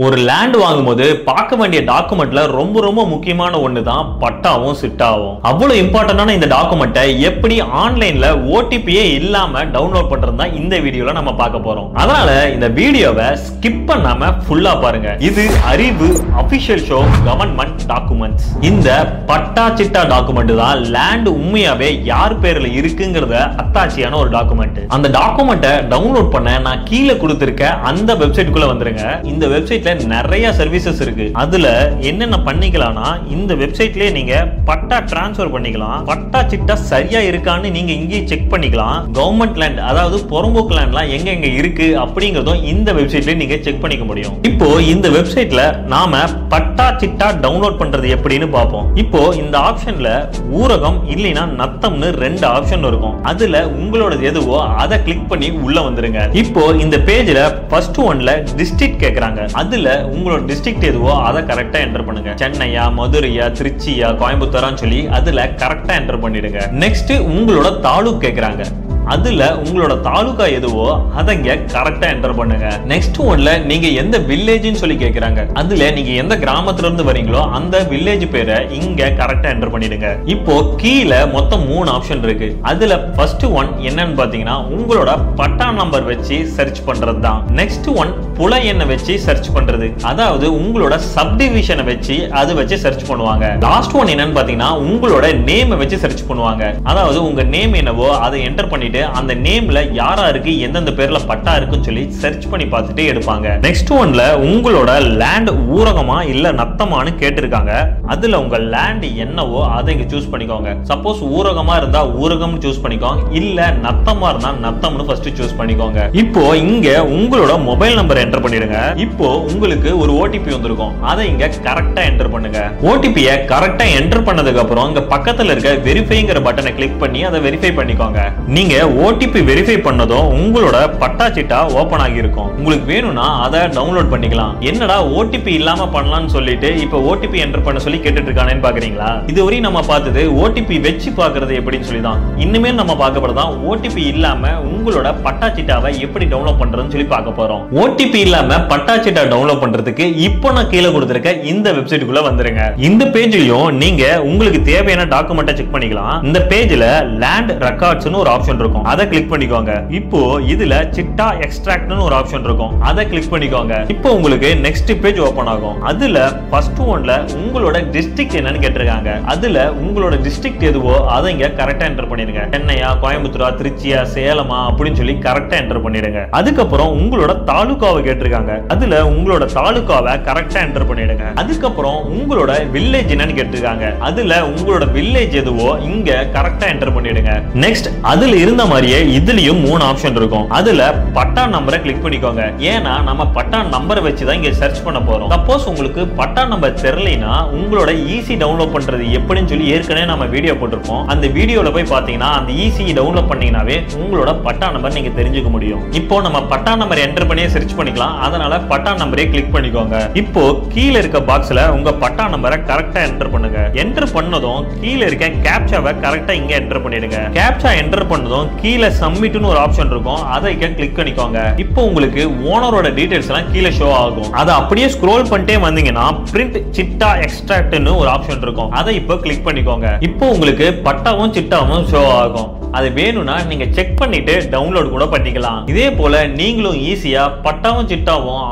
ஒரு லேண்ட் வாங்கும்போது பார்க்க வேண்டிய டாக்குமெண்ட்ல ரொம்ப முக்கியமான ஒன்று தான் பட்டாவும் சிட்டாவும். அவ்வளவு இம்பார்ட்டன்டான இந்த டாக்குமெண்ட்டை எப்படி ஆன்லைன்ல ஓடிபியே இல்லாம டவுன்லோட் பண்றது தான் இந்த வீடியோல நம்ம பார்க்க போறோம். அதனால இந்த வீடியோவை ஸ்கிப் பண்ணாம ஃபுல்லா பாருங்க. இது அறிவு அபிஷியல் ஷோ கவர்மெண்ட் டாக்குமெண்ட்ஸ். இந்த பட்டா சிட்டா டாக்குமெண்ட் தான் லேண்ட் உண்மையாவே யார் பேர்ல இருக்குங்கிறத அத்தாட்சியான ஒரு டாக்குமெண்ட். அந்த டாக்குமெண்ட்டை டவுன்லோட் பண்ண நான் கீழே கொடுத்திருக்க அந்த வெப்சைட்டுக்குள்ள வந்துருங்க. இந்த வெப்சைட் நிறைய சர்வீசஸ் இருக்கு. அதுல என்னென்ன பண்ணிக்கலாம்னா இந்த வெப்சைட்லயே நீங்க பட்டா டிரான்ஸ்ஃபர் பண்ணிக்கலாம். பட்டா சிட்டா சரியா இருக்கான்னு நீங்க இங்கே செக் பண்ணிக்கலாம். கவர்மெண்ட் லேண்ட் அதாவது புறம்போக்கு லேண்ட்லாம் எங்க இருக்கு அப்படிங்கறதும் இந்த வெப்சைட்லயே நீங்க செக் பண்ணிக்க முடியும். இப்போ இந்த வெப்சைட்ல நாம பட்டா சிட்டா டவுன்லோட் பண்றது எப்படின்னு பார்ப்போம். இப்போ இந்த ஆப்ஷன்ல ஊரகம் இல்லைனா நத்தம்னு ரெண்டு ஆப்ஷன் இருக்கும். அதுல உங்களோட எதுவோ அதை கிளிக் பண்ணி உள்ள வந்துருங்க. இப்போ இந்த பேஜ்ல ஃபர்ஸ்ட் ஒன்ல டிஸ்ட்ரிக்ட் கேக்குறாங்க. அதுல உங்களோட டிஸ்ட்ரிக்ட் எதுவோ அதை கரெக்டா என்டர் பண்ணுங்க. சென்னையா, மதுரையா, திருச்சியா, கோயம்புத்தூரான்னு சொல்லி அதுல கரெக்டா என்டர் பண்ணிடுங்க. நெக்ஸ்ட் உங்களோட தாலுக் கேக்குறாங்க. அதுல உங்களோட தாலுகா எதுவோ அதங்க கரெக்டா என்டர் பண்ணுங்க. நெக்ஸ்ட் ஒன்ல நீங்க எந்த வில்லேஜ்னு சொல்லி கேக்குறாங்க. அதுல நீங்க எந்த கிராமத்துல இருந்து வரீங்களோ அந்த வில்லேஜ் பேரை இங்க கரெக்டா என்டர் பண்ணிடுங்க. இப்போ கீழே மொத்தம் 3 ஆப்ஷன் இருக்கு. அதுல ஃபர்ஸ்ட் ஒன் என்னன்னு பாத்தீங்கன்னா உங்களோட பட்டா நம்பர் வச்சு சர்ச் பண்றது தான். நெக்ஸ்ட் ஒன் புல எண்ணை வச்சு சர்ச் பண்றது, அதாவது உங்களோட சப்டிவிஷனை வச்சு அது வச்சு சர்ச் பண்ணுவாங்க. லாஸ்ட் ஒன் என்னன்னு பாத்தீங்கன்னா உங்களோட நேம் வச்சு சர்ச் பண்ணுவாங்க. அதாவது உங்க நேம் என்னவோ அதை என்டர் பண்ணி அந்த நேம்ல யாரா இருக்கு எந்தெந்த பேர்ல பட்டா இருக்குன்னு சொல்லி சர்ச் பண்ணி பார்த்துட்டு எடுப்பாங்க. நெக்ஸ்ட் ஒன்ல உங்களோட லேண்ட் ஊரகமா இல்ல நத்தமானு கேட்டிருக்காங்க. அதுல உங்க லேண்ட் என்னவோ அதை இங்க சூஸ் பண்ணிக்கோங்க. சப்போஸ் ஊரகமா இருந்தா ஊரகம் சூஸ் பண்ணிக்கோங்க, இல்ல நத்தமா இருந்தா நத்தம்னு ஃபர்ஸ்ட் சூஸ் பண்ணிக்கோங்க. இப்போ இங்க உங்களோட மொபைல் நம்பர் என்டர் பண்ணிடுங்க. இப்போ உங்களுக்கு ஒரு ஓடிபி வந்திருக்கும். அதை இங்க கரெக்டா என்டர் பண்ணுங்க. ஓடிபியை கரெக்டா என்டர் பண்ணதுக்கு அப்புறம் இங்க பக்கத்துல இருக்க வெரிஃபைங்கிற பட்டனை கிளிக் பண்ணி அதை வெரிஃபை பண்ணிக்கோங்க. நீங்க ஓடிபி வெரிஃபை பண்ணதும் உங்களோட பட்டா சிட்டா ஓபன் ஆகி இருக்கும். உங்களுக்கு வேணும்னா அதை டவுன்லோட் பண்ணிக்கலாம். என்னடா ஓடிபி இல்லாம பண்ணலாம்னு சொல்லிட்டு இப்ப ஓடிபி என்டர் பண்ண சொல்லி கேட்டுட்டு இருக்கானேன்னு பாக்குறீங்களா? இதுவரை நம்ம பார்த்தது ஓடிபி வச்சு பாக்குறது எப்படின்னு சொல்லி தான். இன்னுமே நம்ம பார்க்க போறதான் ஓடிபி இல்லாம உங்களோட பட்டா சிட்டாவை எப்படி டவுன்லோட் பண்றதுன்னு சொல்லி பார்க்க போறோம். ஓடிபி இல்லாம பட்டா சிட்டா டவுன்லோட் பண்றதுக்கு இப்போ நான் கீழே கொடுத்திருக்க இந்த வெப்சைட்டுக்குள்ள வந்துருங்க. இந்த பேஜ்லயும் நீங்க உங்களுக்கு தேவையான டாக்குமெண்ட்டை செக் பண்ணிக்கலாம். இந்த பேஜ்ல லேண்ட் ரெக்கார்ட்ஸ்னு ஒரு ஆப்ஷன் இருக்கும். அதை கிளிக் பண்ணிக்கோங்க. இப்போ இதுல சிட்டா எக்ஸ்ட்ராக்ட்னு ஒரு ஆப்ஷன் இருக்கும். அதை கிளிக் பண்ணிக்கோங்க. இப்போ உங்களுக்கு நெக்ஸ்ட் பேஜ் ஓபன் ஆகும். அதுல ஃபர்ஸ்ட் ஒன்ல உங்களோட டிஸ்ட்ரிக்ட் என்னன்னு கேட்டிருக்காங்க. அதுல உங்களோட டிஸ்ட்ரிக்ட் எதுவோ அதை இங்க கரெக்டா என்டர் பண்ணிடுங்க. சென்னையா, கோயம்புத்தூரா, திருச்சியா, சேலமா அப்படின்னு சொல்லி கரெக்டா என்டர் பண்ணிடுங்க. அதுக்கப்புறம் உங்களோட தாலுகாவை கேட்டிருக்காங்க. அதுல உங்களோட தாலுகாவை கரெக்டா என்டர் பண்ணிடுங்க. அதுக்கப்புறம் உங்களோட வில்லேஜ் என்னன்னு கேட்டிருக்காங்க. அதுல உங்களோட வில்லேஜ் எதுவோ இங்க கரெக்டா என்டர் பண்ணிடுங்க. நெக்ஸ்ட் அதுல இருந்த மாதிரியே இதுலயும் 3 ஆப்ஷன் இருக்கும். அதுல பட்டா நம்பரை கிளிக் பண்ணிக்கோங்க. ஏன்னா நம்ம பட்டா நம்பரை வச்சு தான் இங்க சர்ச் பண்ண போறோம். சப்போஸ் உங்களுக்கு பட்டா நம்பர் தெரியலைனா உங்களோட ஈஸி டவுன்லோட் பண்றது எப்படின்னு சொல்லி ஏற்கனவே நம்ம வீடியோ போட்டிருப்போம். அந்த வீடியோல போய் பாத்தீங்கன்னா அந்த ஈஸி டவுன்லோட் பண்ணீங்கனாவே உங்களோட பட்டா நம்பர் நீங்க தெரிஞ்சுக்க முடியும். இப்போ நம்ம பட்டா நம்பர் என்டர் பண்ணி சர்ச் பண்ணிக்கலாம். அதனால பட்டா நம்பரே கிளிக் பண்ணிக்கோங்க. இப்போ கீழ இருக்க பாக்ஸ்ல உங்க பட்டா நம்பரை கரெக்டா என்டர் பண்ணுங்க. என்டர் பண்ணதும் கீழ இருக்க கேப்சாவை கரெக்டா இங்க என்டர் பண்ணிடுங்க. கேப்சா என்டர் பண்ணதும் கீழ சப்மிட்னு ஒரு ஆப்ஷன் இருக்கும். அதை கிளிக் பண்ணிக்கோங்க. இப்போ உங்களுக்கு ஓனரோட டீடைல்ஸ் எல்லாம் கீழ ஷோ ஆகும். அதை அப்படியே ஸ்க்ரோல் பண்ணிட்டே வந்தீங்கன்னா பிரிண்ட் சிட்டா எக்ஸ்ட்ராக்ட்னு ஒரு ஆப்ஷன் இருக்கும். அதை இப்போ கிளிக் பண்ணிக்கோங்க. இப்போ உங்களுக்கு பட்டாவும் சிட்டாவும் ஷோ ஆகும். அது வேணும்னா நீங்க செக் பண்ணிட்டு டவுன்லோட் கூட பண்ணிக்கலாம். இதே போல நீங்களும் ஈஸியா பட்டாவும் சிட்டாவும்